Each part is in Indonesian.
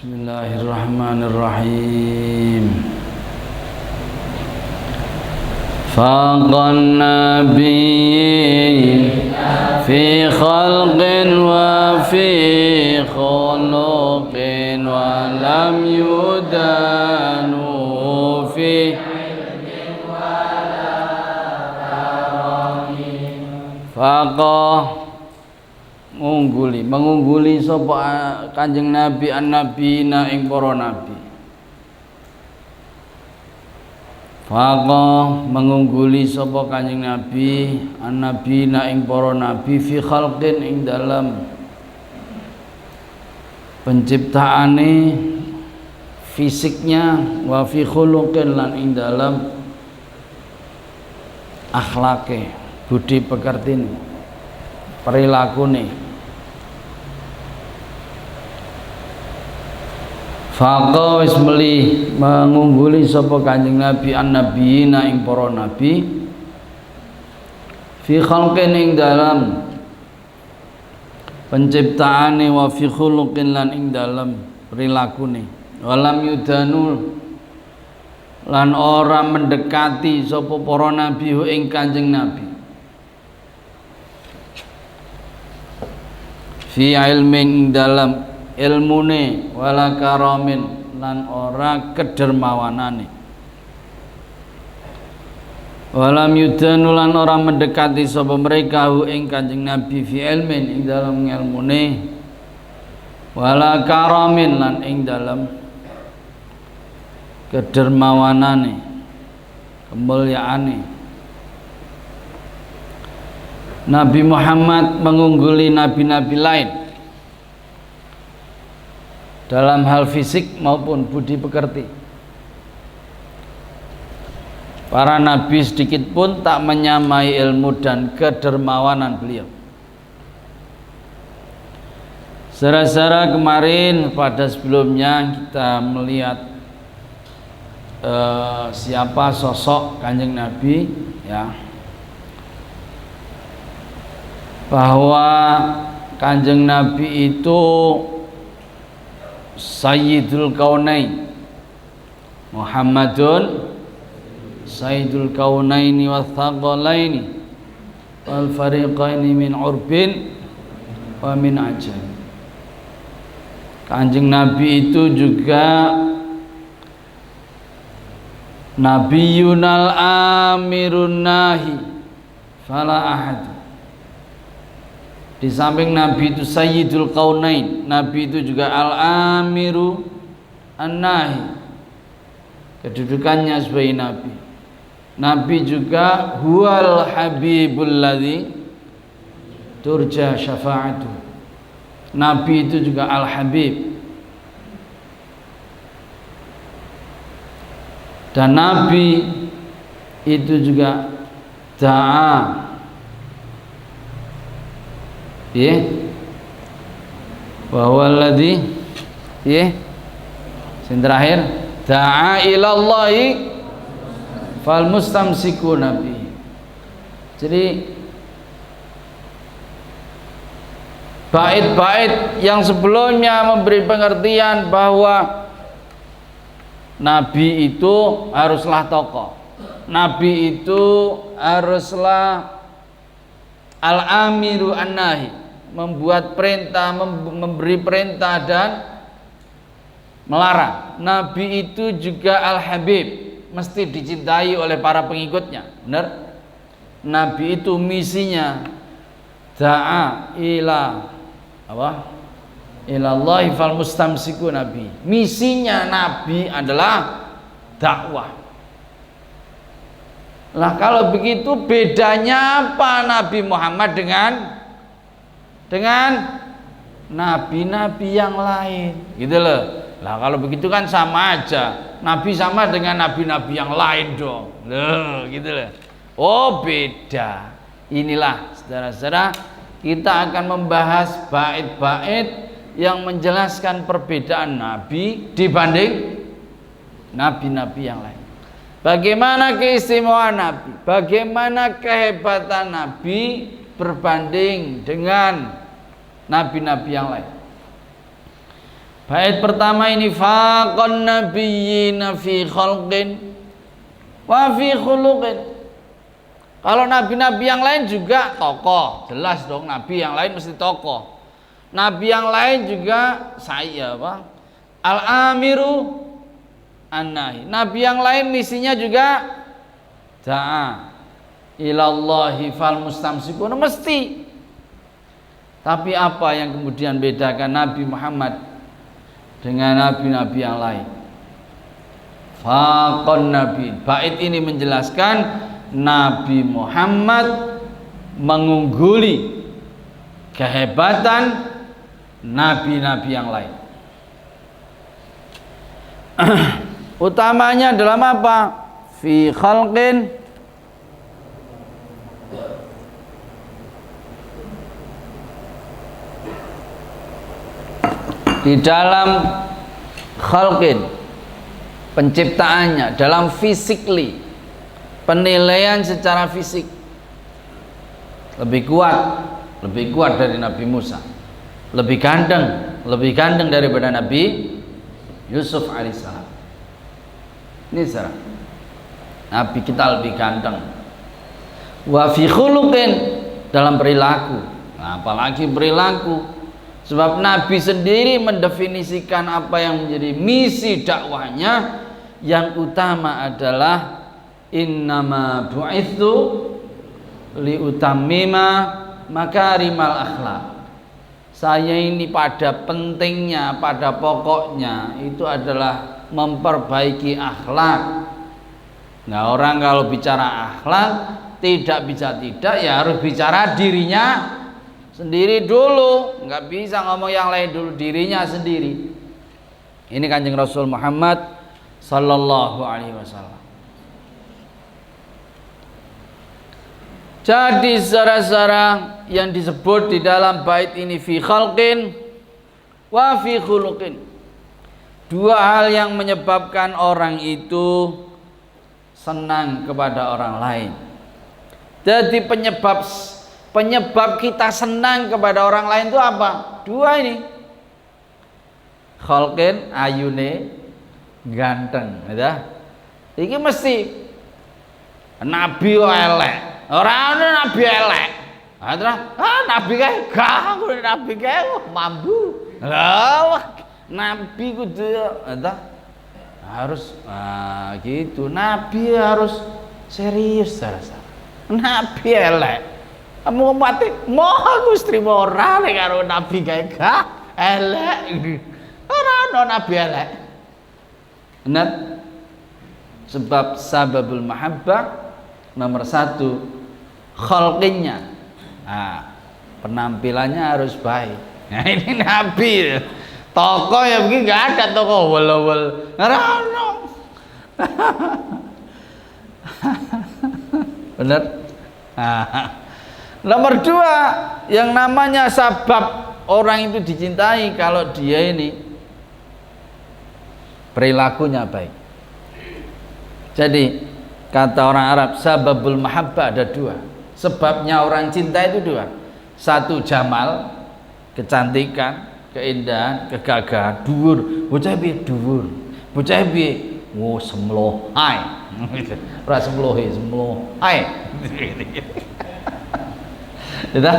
Bismillahirrahmanirrahim. Faqan nabiyyin fi khalqin wa fi khuluqin wa lam yudanu fi faqah mengungguli sapa Kanjeng Nabi an-nabiyina ing para nabi. Faqah mengungguli sapa Kanjeng Nabi an-nabiyina ing para nabi fi khalqin ing dalam penciptaane fisiknya wa fi khuluqin lan ing dalam akhlake budi pekertine perilakune. Faqah wis meli mengungguli sapa Kanjeng Nabi an-nabiyina ing para nabi fi khalqin ing dalam penciptaane wa fi khuluqin lan ing dalam perilakune. Walam yudanu lan ora mendekati sapa para nabi ing Kanjeng Nabi fi ilmin dalam ilmune wala karamin lan ora kedermawanane. Walam yudanu lan ora mendekati sapa mereka ing Kanjeng Nabi fi ilmin ing dalam ilmune wala karamin lan ing dalam kedermawanane kemulyaane. Nabi Muhammad mengungguli nabi-nabi lain dalam hal fisik maupun budi pekerti. Para nabi sedikit pun tak menyamai ilmu dan kedermawanan beliau. Secara kemarin pada sebelumnya kita melihat siapa sosok Kanjeng Nabi, ya, bahwa Kanjeng Nabi itu Sayyidul Kaunain, Muhammadun Sayyidul Kaunaini wa Thaqalaini wal fariqaini min urbin wa min ajam. Kanjeng Nabi itu juga Nabiyunal amirun nahi fala ahad. Di samping Nabi itu Sayyidul Kaunain, Nabi itu juga Al-Amiru An-Nahi, kedudukannya sebagai Nabi. Nabi juga Huwal Habibul ladzi turja syafa'atu. Nabi itu juga Al-Habib. Dan Nabi itu juga Da'a, ya, wa huwallazi, ya, yang terakhir da'a ilallahi fal mustamsiku nabi. Jadi bait-bait yang sebelumnya memberi pengertian bahwa Nabi itu haruslah tokoh, Nabi itu haruslah Al-Amiru An-Nahi, membuat perintah, memberi perintah dan melarang. Nabi itu juga Al-Habib, mesti dicintai oleh para pengikutnya. Benar? Nabi itu misinya da'a ila apa? Ilallahi fal mustamsiku nabi. Misinya Nabi adalah dakwah. Lah kalau begitu bedanya apa Nabi Muhammad dengan nabi-nabi yang lain? Gitu loh. Lah kalau begitu kan sama aja. Nabi sama dengan nabi-nabi yang lain dong. Loh, gitu loh. Oh, beda. Inilah saudara-saudara, kita akan membahas bait-bait yang menjelaskan perbedaan nabi dibanding nabi-nabi yang lain. Bagaimana keistimewaan Nabi, bagaimana kehebatan Nabi berbanding dengan nabi-nabi yang lain. Bait pertama ini faqan nabiyyina fi khalqin wa fi khuluqin. Kalau nabi-nabi yang lain juga tokoh, jelas dong nabi yang lain mesti tokoh. Nabi yang lain juga saya apa? Al-amiru an-nahi. Nabi yang lain misinya juga da'a ilallahi fal mustamsikun mesti. Tapi apa yang kemudian bedakan Nabi Muhammad dengan nabi-nabi yang lain? Faqan nabi. Bait ini menjelaskan Nabi Muhammad mengungguli kehebatan nabi-nabi yang lain. Utamanya dalam apa? Fi khalqin, di dalam khalqin, penciptaannya, dalam physically, penilaian secara fisik lebih kuat dari Nabi Musa, lebih ganteng daripada Nabi Yusuf alaihissalam. Ini secara Nabi kita lebih ganteng. Wa fi khuluqin, dalam perilaku. Nah, apalagi perilaku, sebab Nabi sendiri mendefinisikan apa yang menjadi misi dakwahnya. Yang utama adalah innama bu'itsu liutammima makarimal akhlak. Saya ini pada pentingnya, pada pokoknya itu adalah memperbaiki akhlak. Nah, orang kalau bicara akhlak tidak bisa tidak ya harus bicara dirinya sendiri dulu. Nggak bisa ngomong yang lain dulu, dirinya sendiri. Ini Kanjeng Rasul Muhammad sallallahu alaihi wasallam. Jadi secara yang disebut di dalam bait ini fi khalqin wa fi khuluqin, dua hal yang menyebabkan orang itu senang kepada orang lain. Jadi penyebab kita senang kepada orang lain itu apa? Dua ini. Khalqin, ayune ganteng, ya. Iki mesti nabi elek. Ora ana nabi elek. Nabi kae gak, nabi kae mambu. Lah, nabi kudu harus gitu. Nabi harus serius rasa. Nabi elek. Kamu mati, moho Gusti ora nek karo nabi kae gak elek. Ora ana nabi elek. Benar? Sebab sababul mahabbah nomor satu khalqinnya, penampilannya harus baik. Nah, ini nabi toko ya begini, nggak ada toko wol-wol rano. Bener. Nomor dua, yang namanya sabab orang itu dicintai kalau dia ini perilakunya baik. Jadi kata orang Arab, sababul mahabbah ada dua. Sebabnya orang cinta itu dua. Satu jamal, kecantikan, keindahan, kegagahan, dhuwur. Bocah piye dhuwur? Bocah piye? Oh, semloh. Hai. Ora semlohe, semloh. Hai. Gitu.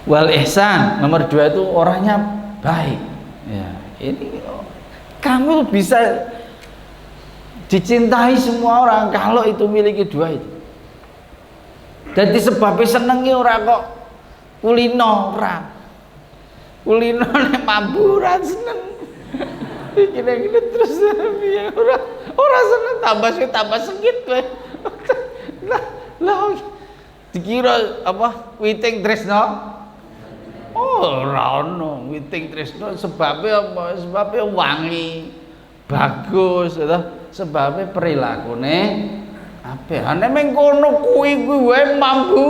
Wal ihsan, nomor dua itu orangnya baik. Ya, ini kamu bisa dicintai semua orang kalau itu miliki dua itu. Jadi sebabnya senengi ora kok kulino ora. Kulino nek mamburan seneng. Gini-gini terus ya ora seneng tambah sengit kowe. Lah dikira apa witing tresno? Oh, ora ono witing tresno sebabnya apa? Sebabnya wangi, bagus, sebabnya perilakune apik. Nek meng kono kuwi wae mambu.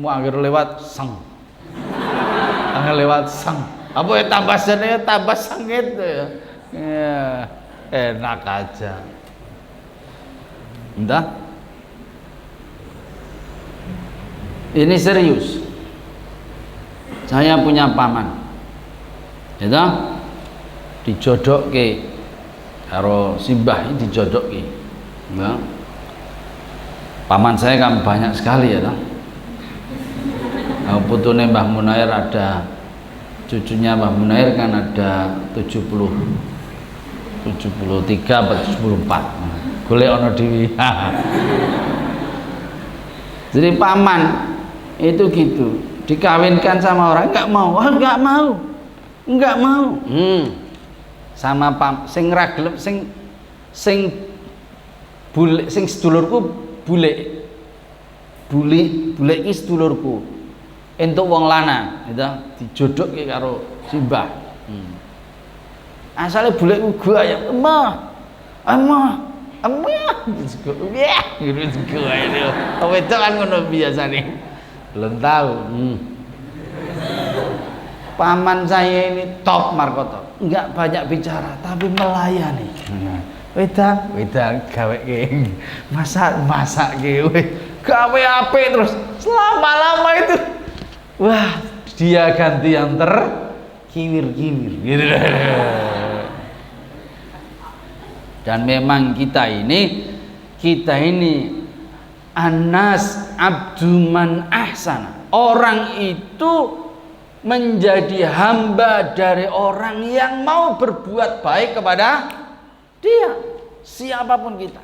Angger lewat seng. Angger lewat seng. Apa ya tambah senenge tambah sengit ya. Ya, enak aja. Entah. Ini serius. Saya punya paman. itu dijodokke karo simbah ini dijodokke ya. Paman saya kan banyak sekali ya putune Mbah Munair ada, cucunya Mbah Munair kan ada 73 atau 74 golek ono dhewe. Jadi paman itu gitu, dikawinkan sama orang nggak mau, nggak mau. Sama sing ra gelem sing bule sing sedulurku bule iki sedulurku entuk wong lanang gitu dijodokke karo simbah. Asale bule ku ayam emah gitu wedok kan ngono biasane belum tahu. Paman saya ini top Markoto, enggak banyak bicara tapi melayani. Wedang gawe ke masak gawe apik terus selama-lama itu. Wah, dia ganti yang terkiwir-kiwir gitu. Dan memang kita ini anas abduman ahsana. Orang itu menjadi hamba dari orang yang mau berbuat baik kepada dia, siapapun kita.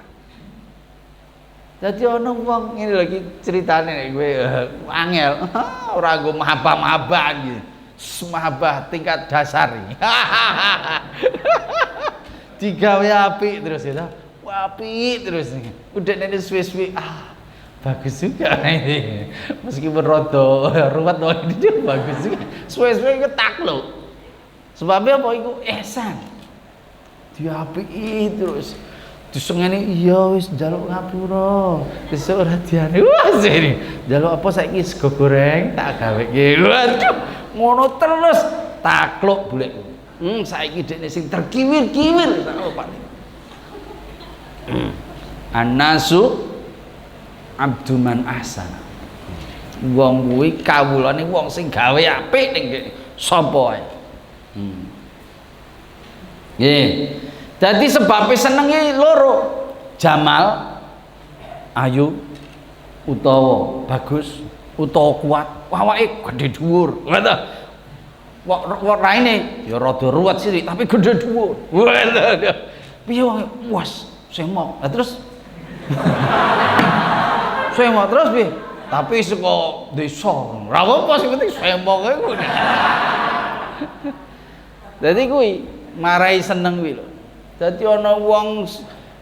Jadi ono wong ini lagi ceritane gue angel, ora go maba gitu. Semabah tingkat dasar. Digawe apik terus ya. Apik terus. Udah nene suwe-suwe bagus juga ini. Meskipun rada ruwet itu bagus juga. Suwe-suwe iku takluk. Sebabnya apa iku ihsan. Diapiki terus. Disengeni iya wis njaluk ngapura. Besok ora diane. Wah sini. Njaluk apa saiki sego goreng tak gaweke. Waduh, ngono terus takluk bulekku. Saiki dekne sing terkiwir-kiwir tak opane. Anasu abduman ahsana. Wong kuwi kawulane wong sing gawe apik ning sapa ae. Nggih. Dadi sebab senenge loro. Jamal ayu utawa bagus utawa kuat, awake gedhe dhuwur. Ngono. Wong raine ya rada ruwet sithik tapi gedhe dhuwur. Piye wae? Was, semok. Lah terus semok terus piye? Tapi saka desa. Ora apa sing penting semok iku. Dadi kuwi marai seneng kuwi lho. Dadi ana wong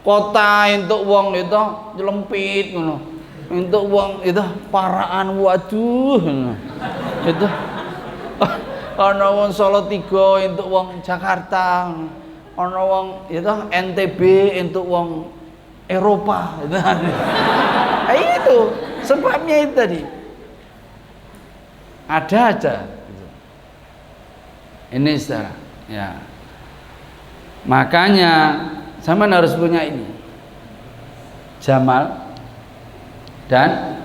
kota entuk wong itu nyelempit ngono. Entuk wong itu paraan waduh. Itu ana wong Salatiga entuk wong Jakarta. Ana wong itu NTB entuk wong Eropa. Itu sebabnya itu tadi. Ada aja. Ini saudara. Ya. Makanya zaman harus punya ini. Jamal dan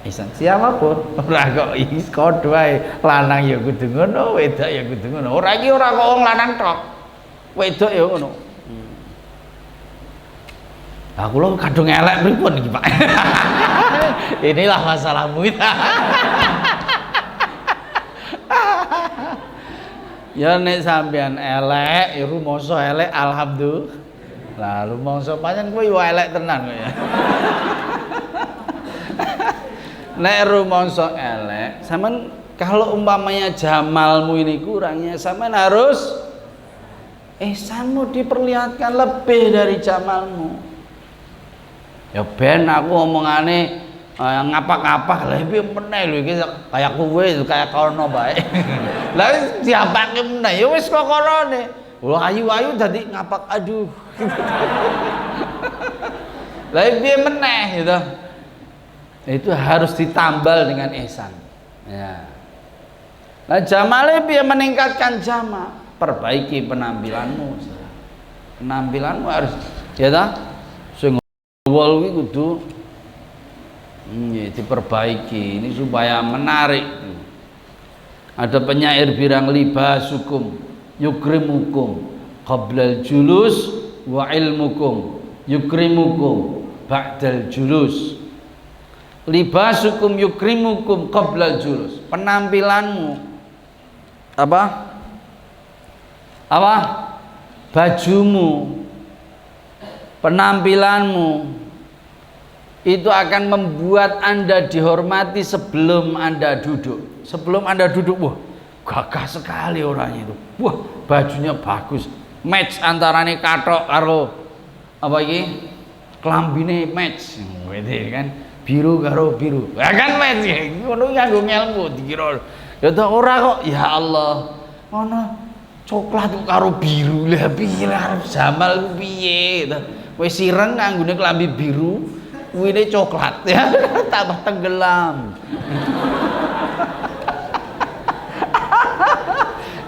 ihsan siapapun. Ora kok kodho ae. Lanang ya kudu ngono, wedok ya kudu ngono. Ora iki ora kok wong lanang tok. Wedok ya ngono. Lah kula kadung elek pripun iki, Pak? Inilah masalahmu kita. Ya nek sampean elek, ya rumangsa elek alhamdulillah. Lah rumangsa pancen kuwi yo elek tenan kok ya. Nek rumangsa elek, sampean kalau umpamanya jamalmu ini kurangnya, sampean harus ihsanmu diperlihatkan lebih dari jamalmu. Ya ben aku omongane ngapak-ngapak lah piye meneh lho iki kaya kowe kaya kono bae. Lah diapake meneh ya wis kok korone. Wah ayu-ayu dadi ngapak aduh. Lah piye meneh gitu. Itu harus ditambal dengan ihsan. Ya. Nah jamale piye meningkatkan jamal? Perbaiki penampilanmu. Penampilanmu harus ya ta? Sing wol kuwi kudu diperbaiki ini supaya menarik. Ada penyair bilang libas hukum yukrimukum qablal julus wa ilmukum yukrimukum ba'dal julus. Libasukum yukrimukum qablal julus. Penampilanmu apa? Bajumu, penampilanmu itu akan membuat Anda dihormati sebelum Anda duduk. Sebelum Anda duduk, wah, gagah sekali orangnya itu. Wah, bajunya bagus. Match antarane kathok karo apa iki? Klambine match. Wede kan, biru karo biru. Ya kan match ya. Ngono nganggo ngelmu dikira. Ya ta ora kok. Ya Allah. Ono coklat karo biru. Lah piye lah Jamal ku piye? Wis sireng nganggone klambi biru, kuwine coklat ya. Tambah tenggelam.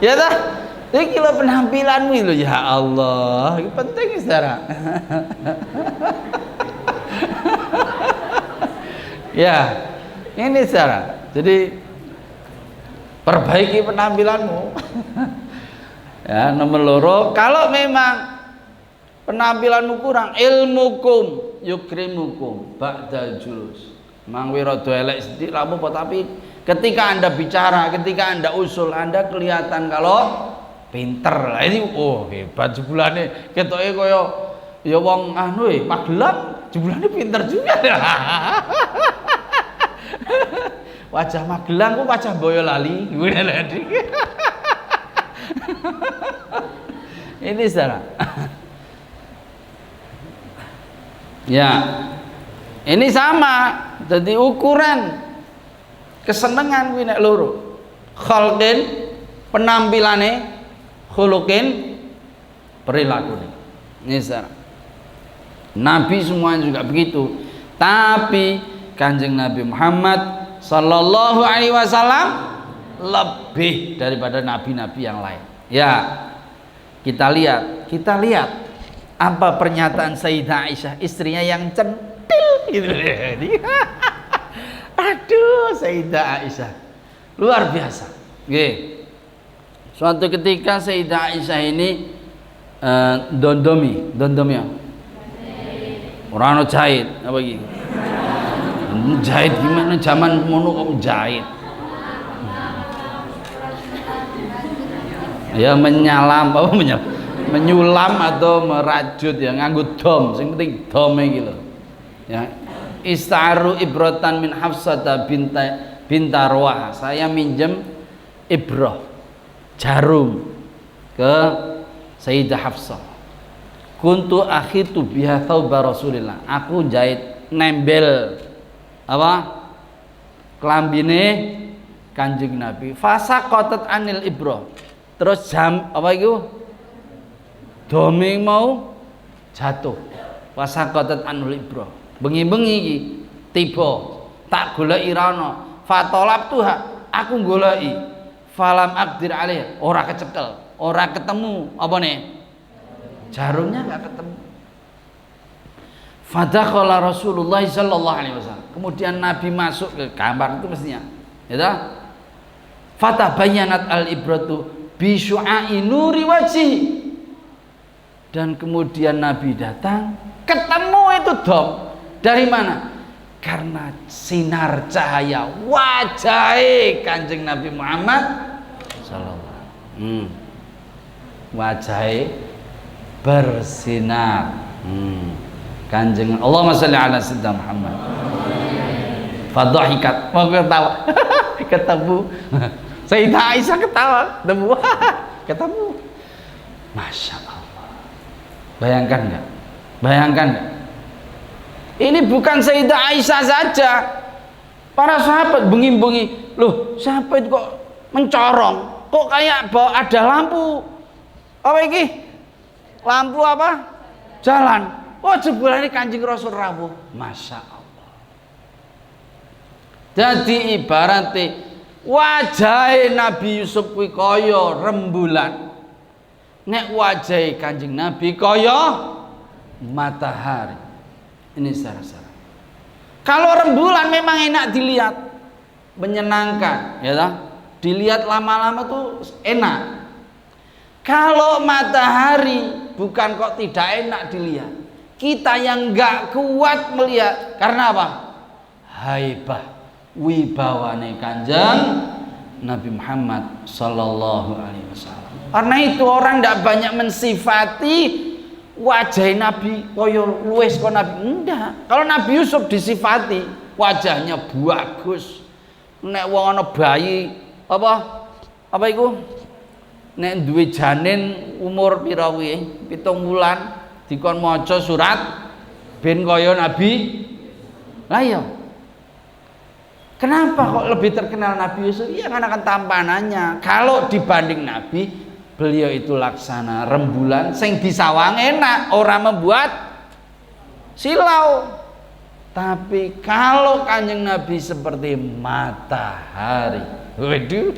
Ya ta? Iki lho penampilanmu lho ya Allah. Iki penting saudara. Ya, ini saudara. Jadi perbaiki penampilanmu. Ya, nomor loro, kalau memang penampilanmu kurang, ilmukum yukrimukum ba'dal julus. Mang wirada elek sithik ramu tapi ketika Anda bicara, ketika Anda usul, Anda kelihatan kalau pinter. Lah ini oh hebat jebulane. Ketoke kaya ya wong anu Magelang, jebulane pinter juga. Wajah Magelang ku wajah Boyolali. Ini saudara. Ya, ini sama. Jadi ukuran kesenengan kuwi nek loro. Khalqin penampilane, khuluqin perilaku. Ini saudara. Nabi semuanya juga begitu. Tapi Kanjeng Nabi Muhammad sallallahu alaihi wasallam lebih daripada nabi-nabi yang lain. Ya, kita lihat apa pernyataan Sayyidah Aisyah, istrinya yang centil gitu. Aduh, Sayyidah Aisyah luar biasa. Nggih. Suatu ketika Sayyidah Aisyah ini dondomi ya. Ora ono jahit, apa iki? Jahit gimana zaman mono kok jahit? Ya menyulam atau merajut ya nganggo dom, sing penting dom iki lho. Ya, istaru ibratan min Hafsata binta Rawah. Saya minjem ibrah jarum ke Sayyidah Hafsah. Kuntu akhitu biha thawba Rasulillah. Aku jahit nembel apa? Klambine Kanjeng Nabi. Fasaqatat anil ibrah. Terus jam apa itu doming mau jatuh. Wasaqatat anul ibrah. Bengi-bengi iki tiba tak goleki ra ono. Fatolab tuha aku goleki. Falam aqdir alaih ora kecekel, ora ketemu apa nih? Jarumnya enggak ketemu. Fadakhala Rasulullah sallallahu alaihi wasallam. Kemudian Nabi masuk ke kamar itu mestinya. Ya ta? Fatabayyanat al-ibratu bi syu'a'i nuri wajhi. Dan kemudian Nabi datang, ketemu itu dom. Dari mana? Karena sinar cahaya wajah Kanjeng Nabi Muhammad sallallahu alaihi wasallam. Wajah bersinar. Kanjeng Allahumma sholli ala sayyidina Muhammad. Fadhahikat, mau ketawa. Ketemu. Sayyidah Aisyah ketawa, ketemu. Masya Allah. Bayangkan enggak? Ini bukan Sayyidah Aisyah saja. Para sahabat bengi-bengi, loh, siapa itu kok mencorong? Kok kayak bawa ada lampu? Apa ini? Lampu apa? Jalan. Oh, jebulane Kanjeng Rasul rawuh. Masya Allah. Jadi ibaratnya wajah Nabi Yusuf kuwi kaya rembulan. Nek wajah Kanjeng Nabi kaya matahari. Ini secara-secara. Kalau rembulan memang enak dilihat, menyenangkan, ya toh? Dilihat lama-lama tuh enak. Kalau matahari bukan kok tidak enak dilihat, kita yang nggak kuat melihat. Karena apa? Haibah, wibawane Kanjeng Nabi Muhammad Sallallahu Alaihi Wasallam. Karena itu orang tidak banyak mensifati wajah Nabi koyo luwes kok Nabi. Enggak. Kalau Nabi Yusuf disifati wajahnya bagus. Nek wong ana bayi apa iku? Nek duwe janin umur pira kuwi? 7 wulan dikon maca surat ben kaya Nabi. Lah iya. Kenapa kok lebih terkenal Nabi Yusuf? Iya karena kan tampanannya. Kalau dibanding Nabi, beliau itu laksana rembulan sing disawang enak, orang membuat silau. Tapi kalau Kanjeng Nabi seperti matahari, waduh,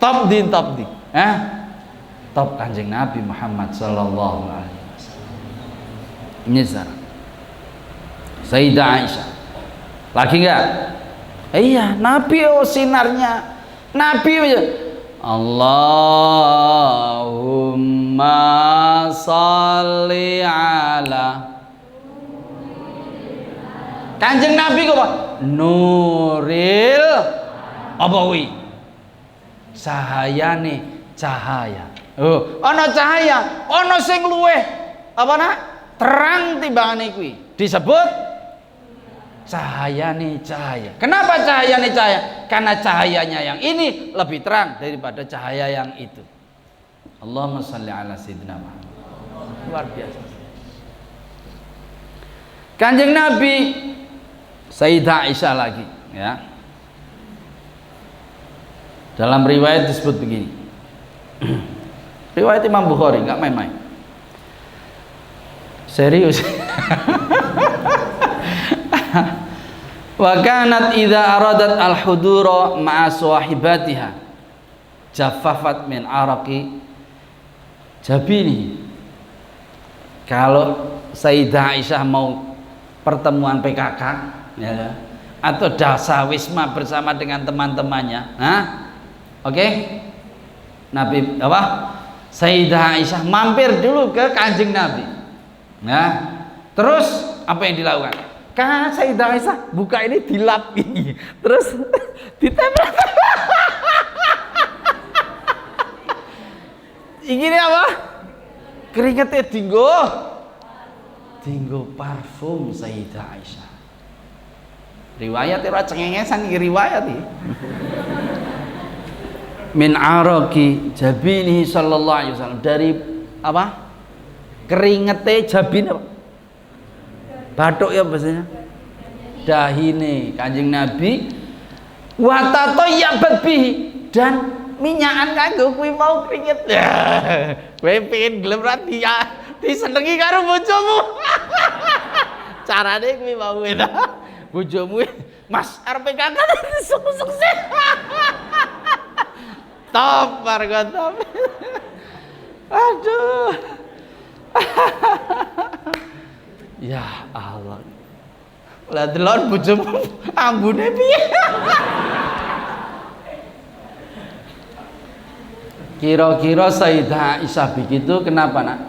top di top Kanjeng Nabi Muhammad Sallallahu Alaihi Wasallam. Ini sekarang Sayyidah Aisyah lagi enggak? Iya, Nabi sinarnya Nabi Allahumma salli ala Kanjeng Nabi kok nuril apa wi? Cahayane cahaya. Oh, ana cahaya, ana sing luweh apa nak? Terang timbangane kuwi. Disebut cahayane cahaya. Kenapa cahayane cahaya? Karena cahayanya yang ini lebih terang daripada cahaya yang itu. Allahumma shalli ala sayyidina Muhammad. Luar biasa. Kanjeng Nabi Sayyidah Aisyah lagi, ya. Dalam riwayat disebut begini. Riwayat Imam Bukhari, enggak main-main. Serius. Wa kanat idza aradat al-hudura ma'a sahibatiha jaffafat min araqi jabini. Kalau Sayyidah Aisyah mau pertemuan PKK ya, atau dasa wisma bersama dengan teman-temannya, oke? Nabi apa? Sayyidah Aisyah mampir dulu ke Kanjeng Nabi. Nah, terus apa yang dilakukan? Kan Sayyidah Aisyah buka ini dilap ini, terus ditempel. Ini apa? Keringetnya dinggo parfum Sayyidah Aisyah. Riwayat ora cengengesan iki riwayat iki. Min araqi jabinihi sallallahu alaihi wasallam, dari apa? Keringete jabin apa? Bathuk ya bahasanya. Dahine Kanjeng Nabi wa tatayyabat bihi, dan minyakan kanggo kuwi mau keringet. Kowe pengen gelem ra disenengi karo bojomu. Carane kuwi mau enak. Bojomu, Mas arep kakak sukses. Top marga top. Aduh. Ya Allah. Lah delon bojomu ambune piye? Kira-kira Sayyidah Aisyah begitu kenapa nak?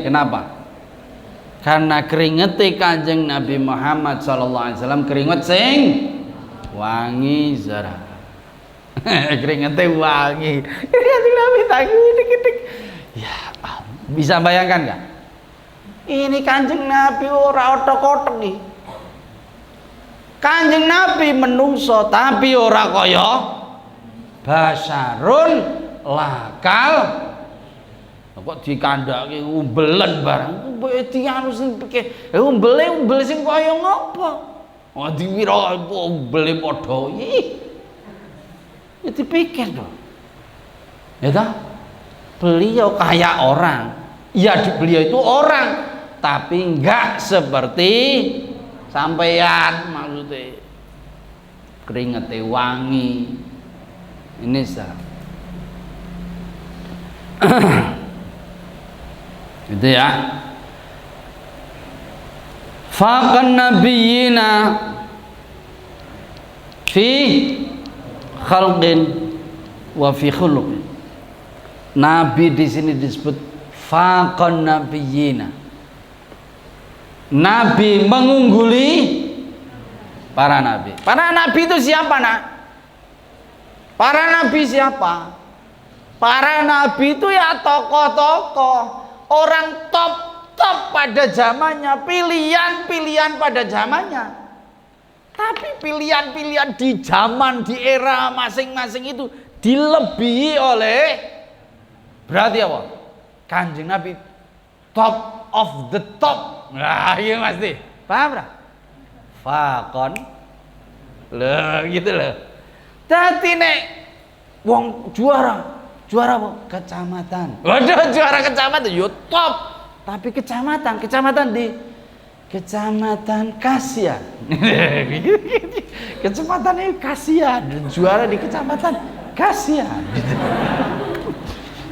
Kenapa? Karena keringetnya Kanjeng Nabi Muhammad SAW keringet sing wangi zara. Keringetnya wangi. Keringetnya Nabi tangi dikit-dikit. Ya bisa bayangkan nggak? Ini Kanjeng Nabi ora otok-otok nih. Kanjeng Nabi menungso tapi ora kaya basarun lakal. Kok dikandhake umbelen barang. Dianu sing pikir, umbel sing kaya ngopo? Oh diwira umbele padha. Ya dipikir dong. Ya toh? Beliau kayak orang. Ya beliau itu orang, tapi enggak seperti sampeyan maksudnya. Keringetnya wangi. Ini sah. Gitu ya. Faqan nabiyina fi khalqin wa fi khuluqin. Nabi di sini disebut faqan nabiyina. Nabi mengungguli para nabi. Para nabi itu siapa, Nak? Para nabi siapa? Para nabi itu ya tokoh-tokoh, orang top pada zamannya, pilihan-pilihan pada zamannya. Tapi pilihan-pilihan di zaman, di era masing-masing itu dilebihi oleh, berarti apa? Kanjeng Nabi top of the top. Nah, iya pasti. Paham dah? Fakon. Loh, gitu loh. Dadi nek wong juara apa? Kecamatan. Waduh, juara kecamatan yo top. Tapi kecamatan di Kecamatan Kasian. Kecamatan Kasian, juara di Kecamatan Kasian.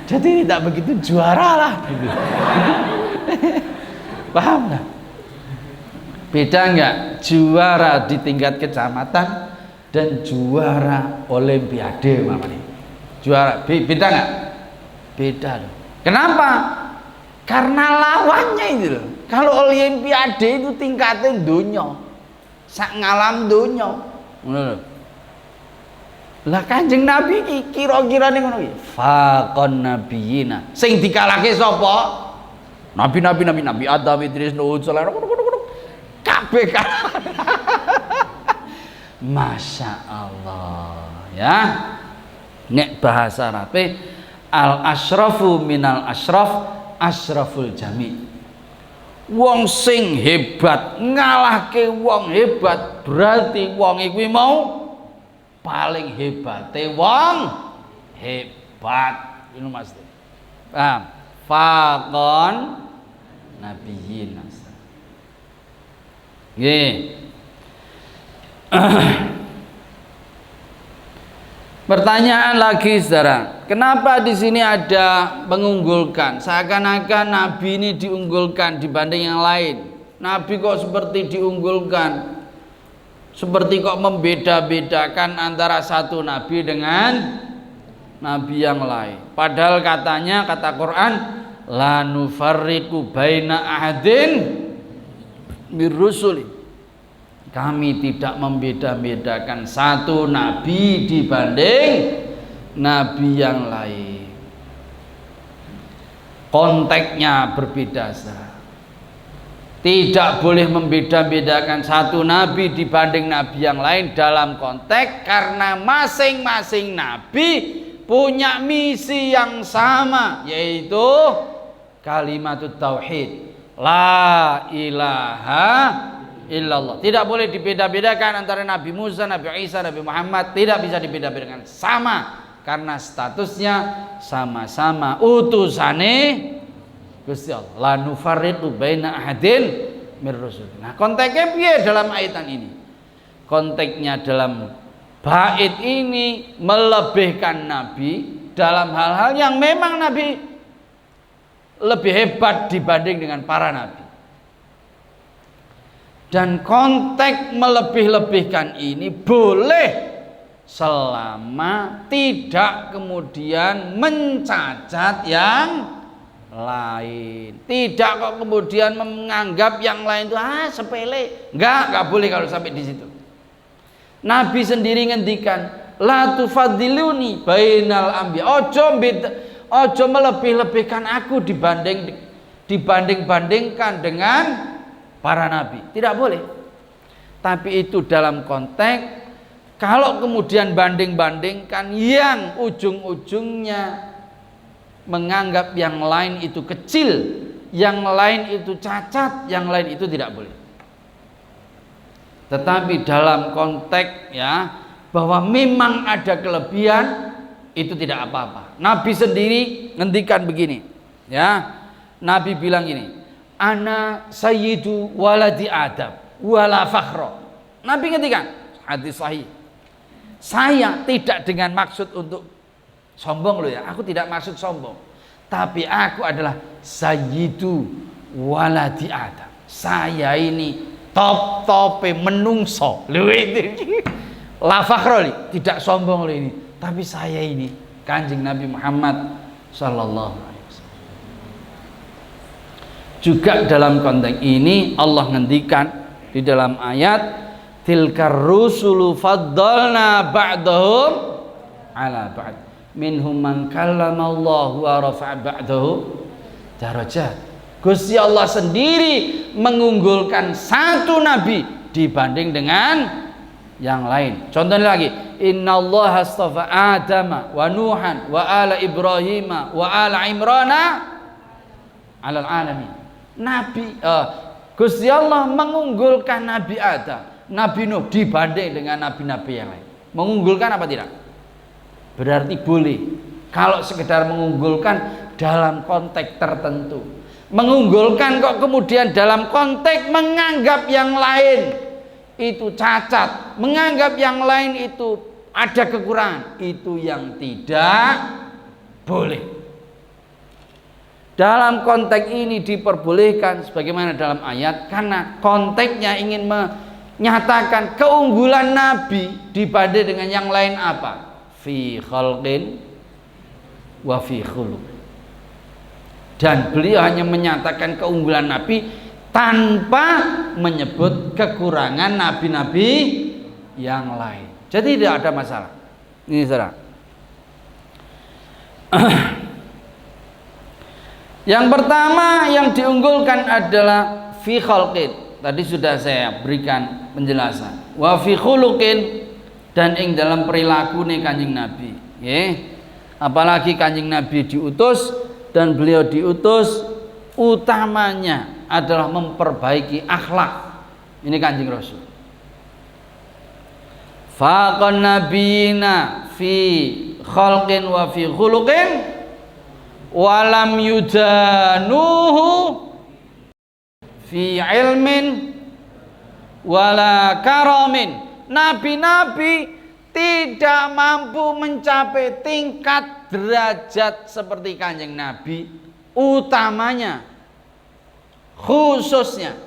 Jadi tidak begitu juara lah gitu. Paham nggak? Beda nggak juara di tingkat kecamatan dan juara olimpiade mamanya? Juara beda nggak? Beda loh. Kenapa? Karena lawannya itu loh. Kalau olimpiade itu tingkatnya dunia, sak ngalam dunia. Lah Kanjeng Nabi kira-kira ning ngono iki. Faqon nabiyina. Sing dikalahke sapa? Nabi Adam, Idris, Nuh, Sulaiman, kabeh kalah. Masya Allah ya. Nek bahasa Arabe al asrafu minal asraf asraful jami. Wong sing hebat ngalahke wong hebat, berarti wong iku mau paling hebate wong hebat. Ini Mas. Paham? Faqon nabiyyin. Nggih. Pertanyaan lagi saudara, kenapa di sini ada mengunggulkan? Seakan-akan Nabi ini diunggulkan dibanding yang lain. Nabi kok seperti diunggulkan, seperti kok membeda-bedakan antara satu Nabi dengan Nabi yang lain. Padahal katanya, kata Quran, la nufarriqu baina ahadin mir rusuli. Kami tidak membeda-bedakan satu nabi dibanding nabi yang lain. Konteksnya berbeda saja. Tidak boleh membeda-bedakan satu nabi dibanding nabi yang lain dalam konteks karena masing-masing nabi punya misi yang sama, yaitu kalimatut tauhid, la ilaha illallah. Tidak boleh dibeda-bedakan antara Nabi Musa, Nabi Isa, Nabi Muhammad. Tidak bisa dibeda-bedakan, sama karena statusnya sama-sama utusane Gusti Allah. La nufarriqu baina ahadin mir rusul. Nah, konteksnya piye dalam ayatan ini? Konteksnya dalam bait ini melebihkan Nabi dalam hal-hal yang memang Nabi lebih hebat dibanding dengan para nabi. Dan konteks melebih-lebihkan ini boleh selama tidak kemudian mencacat yang lain. Tidak kok kemudian menganggap yang lain itu sepele. Enggak boleh kalau sampai di situ. Nabi sendiri ngendikan, la tufadiluni bainal anbiya. Ojo melebih-lebihkan aku dibanding-bandingkan dengan para nabi. Tidak boleh. Tapi itu dalam konteks kalau kemudian banding-bandingkan yang ujung-ujungnya menganggap yang lain itu kecil, yang lain itu cacat, yang lain itu tidak boleh. Tetapi dalam konteks ya bahwa memang ada kelebihan, itu tidak apa-apa. Nabi sendiri ngendikan begini, ya. Nabi bilang gini, ana sayyidu waladi Adam wala fakhra. Nabi ngendikan, hadis sahih. Saya tidak dengan maksud untuk sombong loh ya. Aku tidak maksud sombong. Tapi aku adalah sayyidu waladi Adam. Saya ini top-tope menungso. Lho itu. La fakhra, tidak sombong loh ini. Tapi saya ini Kanjeng Nabi Muhammad sallallahu alaihi wasallam. Juga dalam konteks ini Allah ngendikan di dalam ayat tilkar rusulu faddalna ba'dahum ala ba'd minhum man kallamallahu wa rafa'a ba'dahu darajat. Gusti Allah sendiri mengunggulkan satu nabi dibanding dengan yang lain. Contohnya lagi, innallaha astafa Adama wa Nuhan wa ala Ibrahim wa ala Imrana alal alamin. Gusti Allah mengunggulkan Nabi Adam, Nabi Nuh dibanding dengan nabi-nabi yang lain. Mengunggulkan apa tidak? Berarti boleh. Kalau sekedar mengunggulkan dalam konteks tertentu. Mengunggulkan kok kemudian dalam konteks menganggap yang lain itu cacat, menganggap yang lain itu ada kekurangan, itu yang tidak boleh. Dalam konteks ini diperbolehkan sebagaimana dalam ayat, karena konteksnya ingin menyatakan keunggulan Nabi dibanding dengan yang lain apa? Fi khalqin wa fi khuluq. Dan beliau hanya menyatakan keunggulan Nabi tanpa menyebut kekurangan nabi-nabi yang lain. Jadi tidak ada masalah. Ini saudara. Yang pertama yang diunggulkan adalah fi khalqin. Tadi sudah saya berikan penjelasan. Wa fi khuluqin, dan ing dalam perilaku nih Kanjeng Nabi. Apalagi Kanjeng Nabi diutus, dan beliau diutus utamanya adalah memperbaiki akhlak. Ini Kanjeng Rasul. Faqan nabiyina fi khalqin wa fi khuluqin walam yudanuhu fi ilmin wala karamin. Nabi-nabi tidak mampu mencapai tingkat derajat seperti Kanjeng Nabi, utamanya khususnya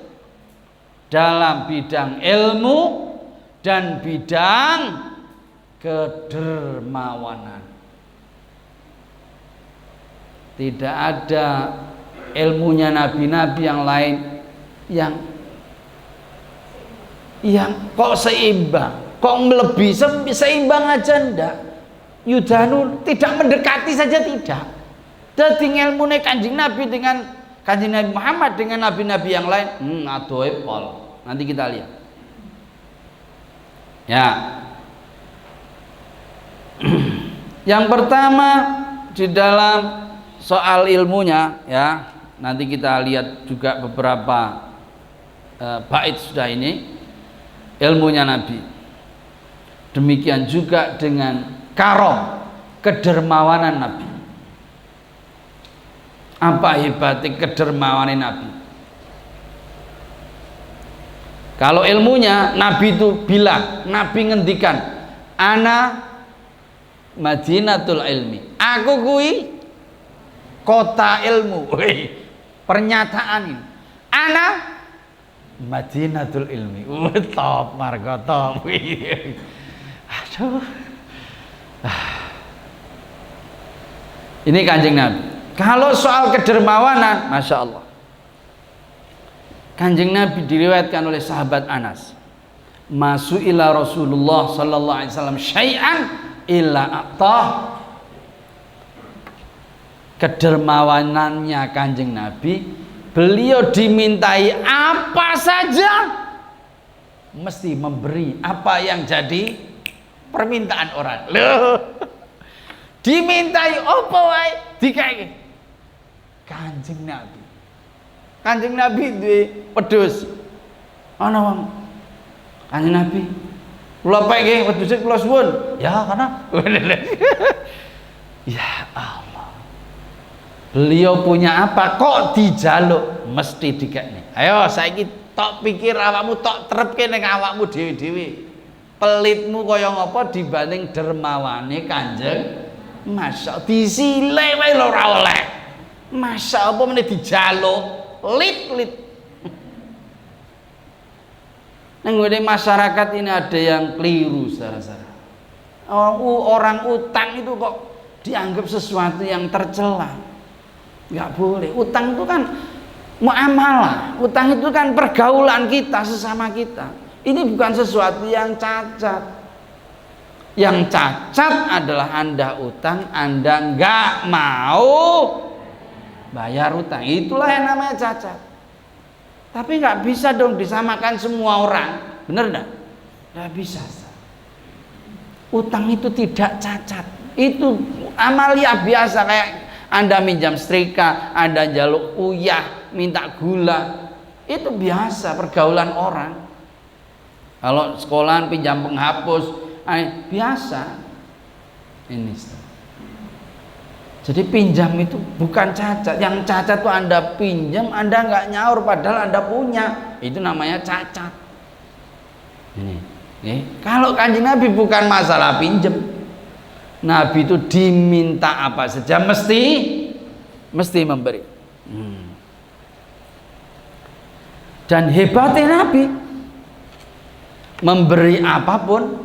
dalam bidang ilmu dan bidang kedermawanan. Tidak ada ilmunya nabi-nabi yang lain yang kok seimbang, kok melebihi seimbang aja ndak. Yudhanu tidak mendekati saja tidak. Jadi ilmune Kanjeng Nabi dengan Kanjeng Nabi Muhammad dengan nabi-nabi yang lain, adoe pol. Nanti kita lihat. Ya. Yang pertama di dalam soal ilmunya, ya, nanti kita lihat juga beberapa bait sudah ini ilmunya Nabi. Demikian juga dengan karom, kedermawanan Nabi. Apa hebatnya kedermawanan Nabi? Kalau ilmunya Nabi itu bilang, Nabi ngendikan, ana Madinatul ilmi. Aku kui kota ilmu. Pernyataan ini. Ana Madinatul ilmi. Top margo top. Aduh. Ini Kanjeng Nabi. Kalau soal kedermawanan, Masya Allah, Kanjeng Nabi diriwayatkan oleh sahabat Anas, Masu'ila Rasulullah sallallahu alaihi wasallam syai'an illa a'tah. Kedermawanannya Kanjeng Nabi, beliau dimintai apa saja mesti memberi apa yang jadi permintaan orang. Loh, dimintai apa wae dikai. Kanjeng Nabi, Kanjeng Nabi duwe wedhus ana wong. Kanjeng Nabi, kula pek nggih wedhus kula suwun. Ya, karena ya Allah, beliau punya apa kok dijaluk mesti dikekne. Ayo saiki tok pikir awakmu, tok trepke ning awakmu dhewe-dhewe. Pelitmu kaya ngapa dibanding dermawane Kanjeng. Masya disile wae lho ora oleh. Masya apa meneh dijaluk lit. Nang ngene masyarakat ini ada yang keliru, saudara-saudara. Orang utang itu kok dianggap sesuatu yang tercela. Nggak boleh. Utang itu kan muamalah, utang itu kan pergaulan kita sesama kita. Ini bukan sesuatu yang cacat. Yang cacat adalah Anda utang, Anda nggak mau bayar utang. Itulah yang namanya cacat. Tapi nggak bisa dong disamakan semua orang, bener nggak? Nggak bisa. Utang itu tidak cacat. Itu amalia biasa, kayak Anda minjam setrika, Anda jaluk uyah, minta gula. Itu biasa pergaulan orang. Kalau sekolahan pinjam penghapus, biasa. Ini. Jadi pinjam itu bukan cacat. Yang cacat tuh Anda pinjam, Anda nggak nyaur padahal Anda punya. Itu namanya cacat. Ini. Kalau Kanjeng Nabi bukan masalah pinjam. Nabi itu diminta apa saja mesti memberi. Dan hebatnya Nabi memberi apapun,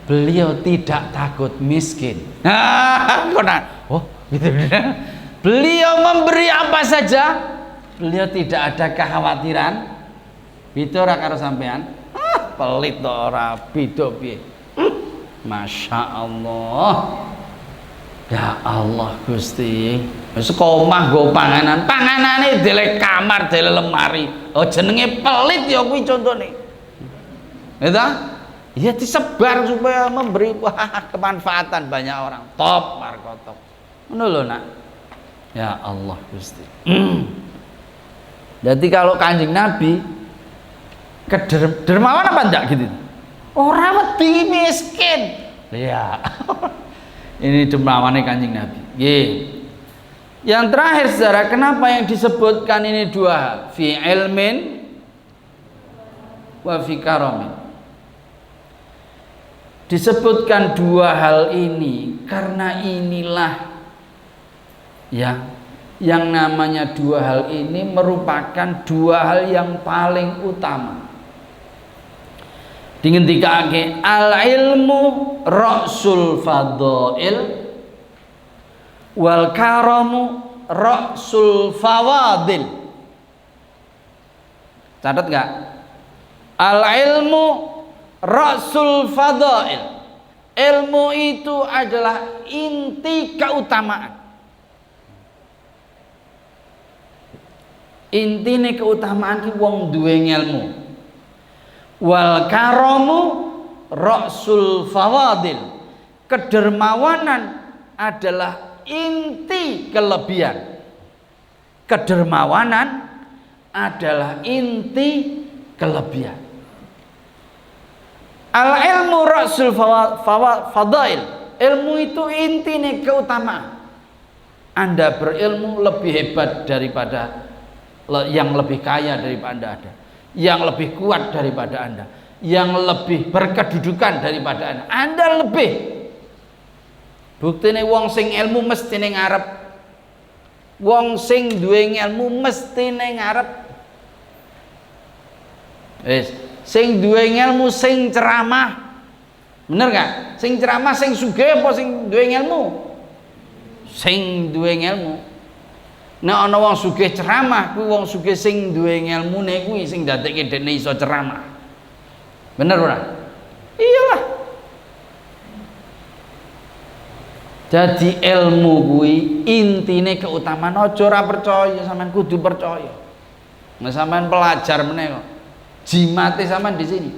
beliau tidak takut miskin. Oh, gitu. Beliau memberi apa saja, beliau tidak ada kekhawatiran. Itu ora karo sampean. Pelit to ora beda piye. Masya Allah. Ya Allah Gusti. Wis omah nggo panganan, panganane dele kamar, dele lemari. Oh jenenge pelit ya kuwi contone. Gitu? Ya disebar supaya memberi kemanfaatan banyak orang. Top markotop. Ngono lho nak. Ya Allah Gusti. Jadi kalau Kanjeng Nabi dermawan apa enggak gitu? Orang wedi miskin. Ya. Ini dermawannya Kanjeng Nabi. Yang terakhir saudara, kenapa yang disebutkan ini dua hal? Fi ilmin wa fi karamin. Disebutkan dua hal ini karena inilah yang namanya dua hal ini merupakan dua hal yang paling utama. Dingendikake al ilmu ra'sul fadail wal karamu ra'sul fawadil. Catat gak? Al ilmu ra'sul fadail. Ilmu itu adalah inti keutamaan. Intine keutamaan ki wong duwe ilmu. Wal karamu ra'sul fawadil. Kedermawanan adalah inti kelebihan. Kedermawanan adalah inti kelebihan. Al ilmu ra'sul fadail. Ilmu itu intinya keutamaan. Anda berilmu lebih hebat daripada yang lebih kaya daripada Anda, yang lebih kuat daripada Anda, yang lebih berkedudukan daripada Anda. Anda lebih. Buktine wong sing ilmu mesti ning ngarep. Wong sing duwe ilmu mesti ning ngarep. Wis, sing duwe ilmu sing ceramah. Bener gak? Sing ceramah sing sugih apa sing duwe ilmu? Sing duwe ilmu. Nek ana wong sugih ceramah, kuwi wong sugih sing duwe ilmune kuwi sing ndadekke dekne iso ceramah. Bener ora? Iyalah. Jadi ilmu kuwi intine keutamaan. Aja ora percaya, sampean kudu percaya. Nek sampean pelajar meneh kok. Jimate sampean di sini.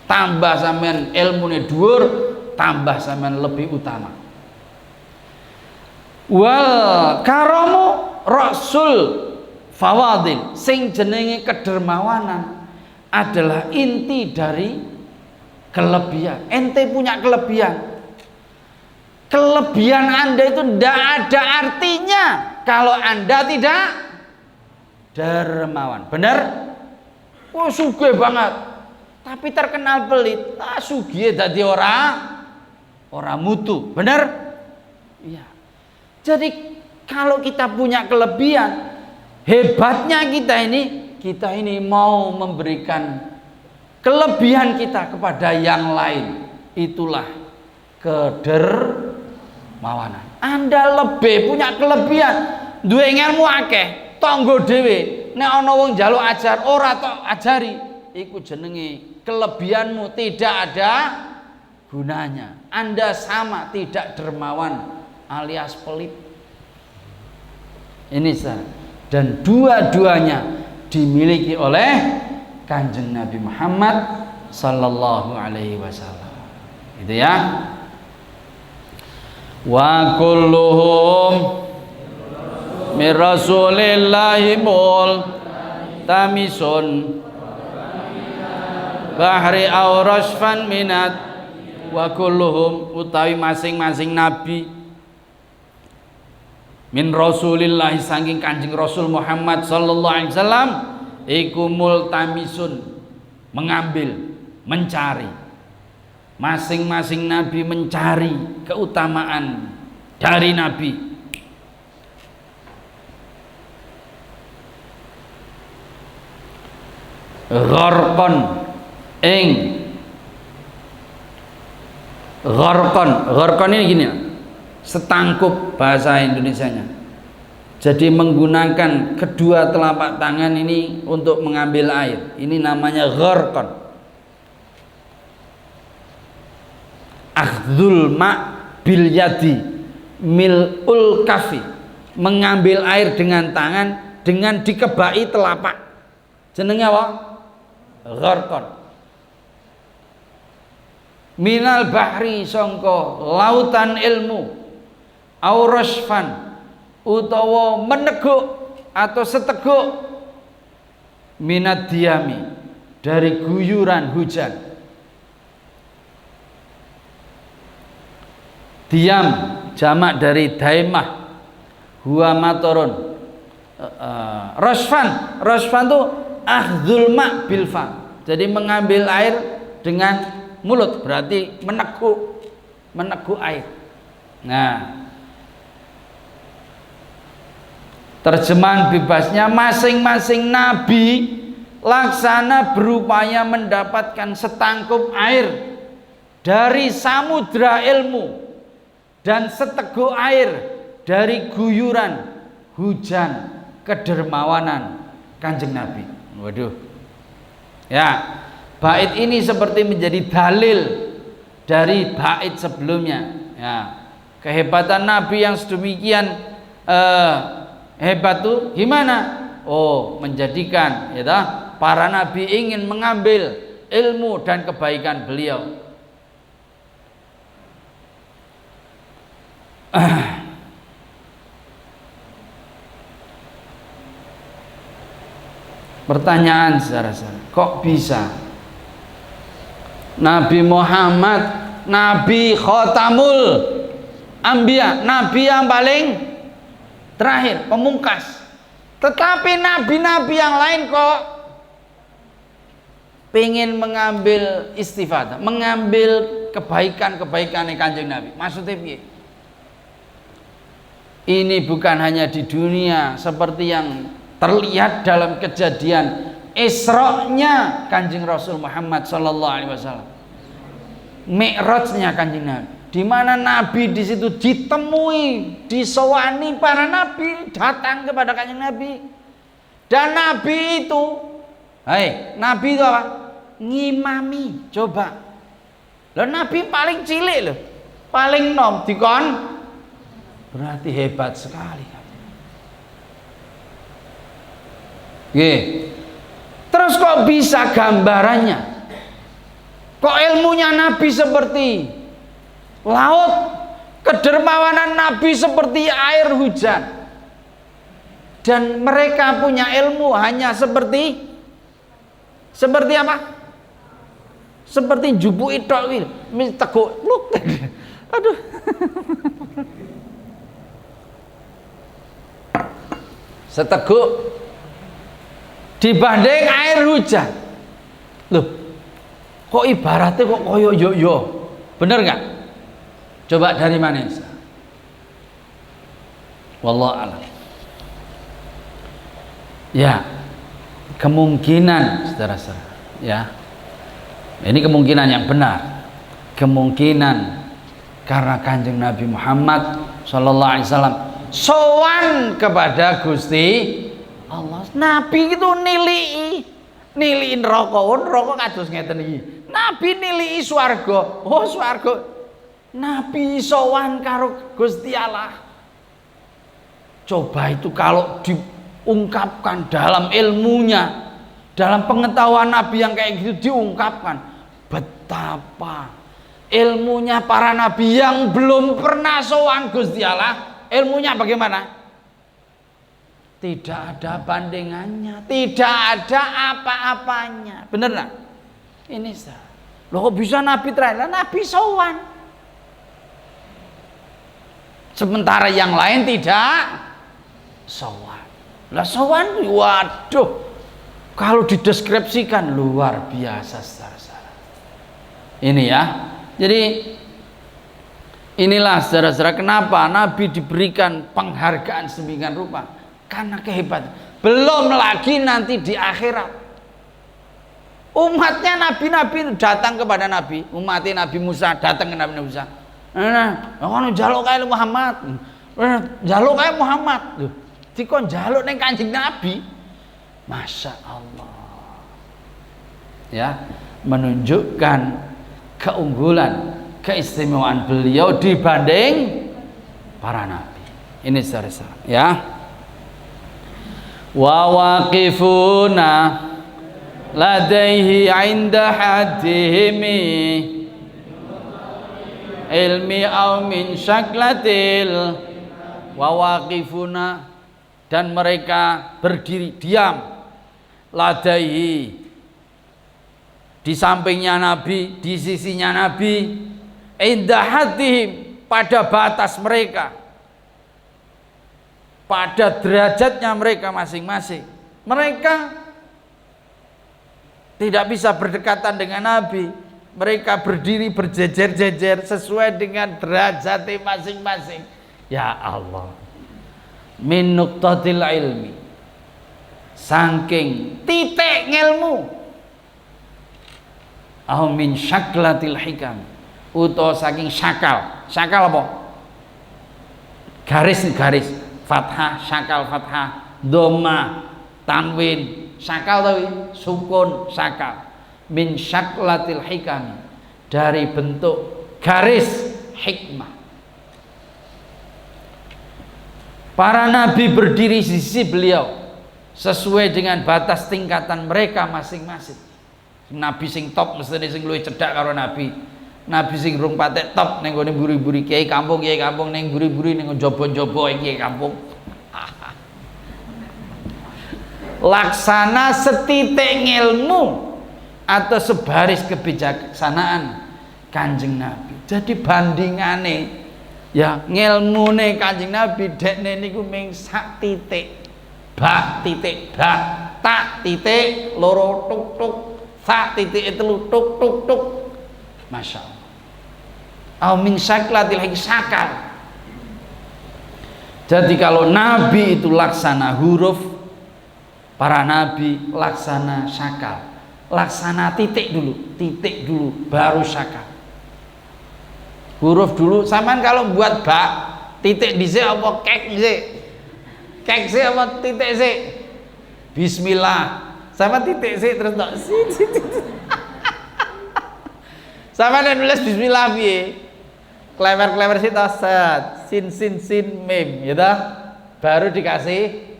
Tambah sampean ilmune dhuwur, tambah sampean lebih utama. Wal karamu rasul fawadil. Sing jenenge kedermawanan adalah inti dari kelebihan. Ente punya kelebihan. Kelebihan Anda itu tidak ada artinya kalau Anda tidak dermawan. Benar? Oh sugih banget, tapi terkenal pelit. Sugih dadi ora mutu. Benar? Iya. Jadi kalau kita punya kelebihan, hebatnya kita ini mau memberikan kelebihan kita kepada yang lain. Itulah kedermawanan. Anda lebih punya kelebihan, duwe ilmu akeh, tanggo dhewe. Nek ana wong njaluk ajar, ora tok ajari, iku jenenge kelebihanmu tidak ada gunanya. Anda sama tidak dermawan alias pelit. Ini salah. Dan dua-duanya dimiliki oleh Kanjeng Nabi Muhammad sallallahu alaihi wasallam. Itu ya. Wa kulluhum mir rasulillahi mul tamisun bahri aw rasfan minat. Wa kulluhum utawi masing-masing nabi min rasulillah saking Kanjeng Rasul Muhammad sallallahu alaihi wasallam iku multamisun mengambil, mencari. Masing-masing nabi mencari keutamaan dari nabi. Gharqan ing gharqan ini gini, setangkup bahasa Indonesianya. Jadi menggunakan kedua telapak tangan ini untuk mengambil air. Ini namanya gharqan. Akhdul ma' bil yadi mil'ul kafi. Mengambil air dengan tangan dengan dikebai telapak. Jenenge apa? Gharqan. Minal bahri sangka lautan ilmu aurasfan utawa meneguk atau seteguk minat diami dari guyuran hujan. Diam jamak dari daimah huwa matorun. Rasfan itu akhdul ma' bil fa. Jadi mengambil air dengan mulut, berarti meneguk air. Nah, terjemahan bebasnya masing-masing nabi laksana berupaya mendapatkan setangkup air dari samudra ilmu dan seteguk air dari guyuran hujan kedermawanan Kanjeng Nabi. Waduh. Ya, bait ini seperti menjadi dalil dari bait sebelumnya. Ya, kehebatan Nabi yang sedemikian hebat tuh gimana? Oh, menjadikan ya para nabi ingin mengambil ilmu dan kebaikan beliau. Pertanyaan saudara-saudara, kok bisa Nabi Muhammad, Nabi Khotamul Anbiya, Nabi yang paling terakhir, pemungkas, tetapi nabi-nabi yang lain kok pengen mengambil istifadah, mengambil kebaikan-kebaikan Kanjeng Nabi? Maksudnya piye? Ini bukan hanya di dunia seperti yang terlihat dalam kejadian Isra-nya Kanjeng Rasul Muhammad sallallahu alaihi wasallam, Mi'rajnya Kanjeng Nabi, di mana Nabi di situ ditemui, disowani para nabi datang kepada Kanjeng Nabi, dan Nabi itu, Nabi itu apa? Ngimami. Coba, loh, Nabi paling cilik loh, paling nom dikon, berarti hebat sekali. Terus kok bisa gambarannya? Kok ilmunya Nabi seperti laut, kedermawanan Nabi seperti air hujan, dan mereka punya ilmu hanya seperti apa? Seperti jubu itok wil, teguk luk. Aduh. Seteguk dibanding air hujan. Loh, kok ibaratnya kok koyo yo. Bener nggak? Coba dari mana? Wallahu a'lam. Ya, kemungkinan saudara-saudara, ya, ini kemungkinan yang benar. Kemungkinan Karena Kanjeng Nabi Muhammad sallallahu alaihi wasallam sowan kepada Gusti Allah. Nabi itu nilii neraka. Neraka kados ngeten iki. Nabi nilii swarga. Oh, swarga. Nabi sowan karo Gusti Allah. Coba itu kalau diungkapkan dalam ilmunya, dalam pengetahuan Nabi yang kayak gitu diungkapkan, betapa ilmunya para nabi yang belum pernah sowan Gusti Allah, ilmunya bagaimana? Tidak ada bandingannya, tidak ada apa-apanya. Bener nggak? Ini loh, kok bisa Nabi terakhir? Nabi sowan. Sementara yang lain tidak sowan. Lah sowan, waduh, kalau dideskripsikan luar biasa saudara-saudara. Ini ya. Jadi inilah saudara-saudara kenapa Nabi diberikan penghargaan sedemikian rupa, karena kehebatan. Belum lagi nanti di akhirat umatnya nabi-nabi datang kepada Nabi, umatnya Nabi Musa datang ke Nabi Musa. Nah, jaluk kae Muhammad. Jaluk kae Muhammad. Loh, dikon jaluk ning Kanjeng Nabi. Masya Allah. Ya, menunjukkan keunggulan, keistimewaan beliau dibanding para nabi. Ini saudara-saudara, ya. Wa waqifuna ladaihi 'inda hadihimi ilmi aw min syaklatil wa waqifuna, dan mereka berdiri diam ladaihi, di sampingnya Nabi, di sisinya Nabi, indah hatihim, pada batas mereka, pada derajatnya mereka masing-masing. Mereka tidak bisa berdekatan dengan Nabi, mereka berdiri berjejer-jejer sesuai dengan derajatnya masing-masing. Ya Allah, min nuqtatil ilmi, saking titik ilmu, au min syaklatil hikam, utawa saking syakal. Syakal apa? Garis fathah, syakal fathah, dhamma tanwin, syakal tawi sukun syakal. Min syaklatil hikam, dari bentuk garis hikmah. Para nabi berdiri di sisi beliau sesuai dengan batas tingkatan mereka masing-masing. Nabi sing top mestine sing luwih cedhak karo nabi. Nabi sing rung patek top ning gone buri-buri kiai kampung ning buri-buri ning njaba-njaba kiai kampung. Laksana setitik ilmu atau sebaris kebijaksanaan Kanjeng Nabi. Jadi bandingane ya ngilmune Kanjeng Nabi dekne niku ming sak titik. Bak titik bak, tak titik loro tuk tuk. Sak titik itu tuk tuk tuk. Masya Allah. Au min syaklatil sakal. Jadi kalau nabi itu laksana huruf, para nabi laksana syakal. Laksana titik dulu baru syakal. Huruf dulu, sampean kalau buat bak, titik dhisik apa kek dhisik? Kek sik apa titik sik? Bismillah. Sama titik sih terus tak sama dan nulis bismillah piye, klewer sih set sin mim ya dah, baru dikasih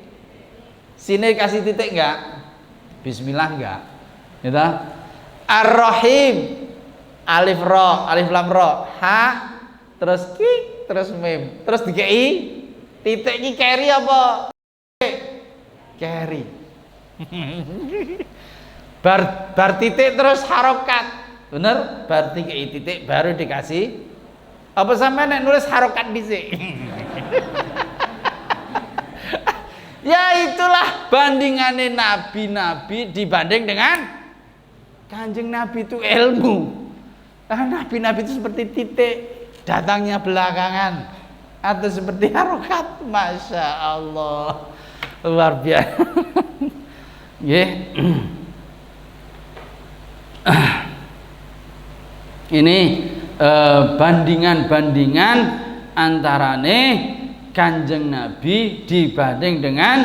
sini kasih titik enggak, bismillah enggak ya dah. Ar-Rahim alif ro, alif lam ro, ha terus ki terus mim, terus dikei titik ki carry apa carry. bar titik terus harokat, bener? Bar titik baru dikasih apa, sampai nek nulis harokat dhisik. Ya itulah bandingannya nabi-nabi dibanding dengan Kanjeng Nabi itu ilmu. Nabi-nabi itu seperti titik datangnya belakangan atau seperti harokat. Masya Allah, luar biasa. Ini bandingan-bandingan antarane Kanjeng Nabi dibanding dengan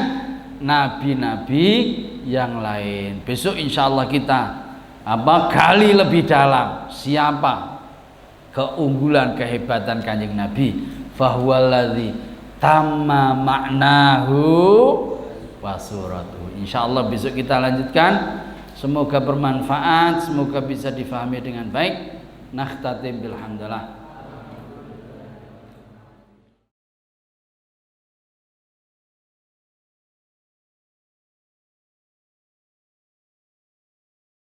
nabi-nabi yang lain. Besok insyaallah kita gali lebih dalam siapa keunggulan kehebatan Kanjeng Nabi. Fahuwallazi tamma ma'nahu wa suratuhu. Insyaallah besok kita lanjutkan. Semoga bermanfaat, semoga bisa difahami dengan baik. Nakhtatim bilhamdulillah.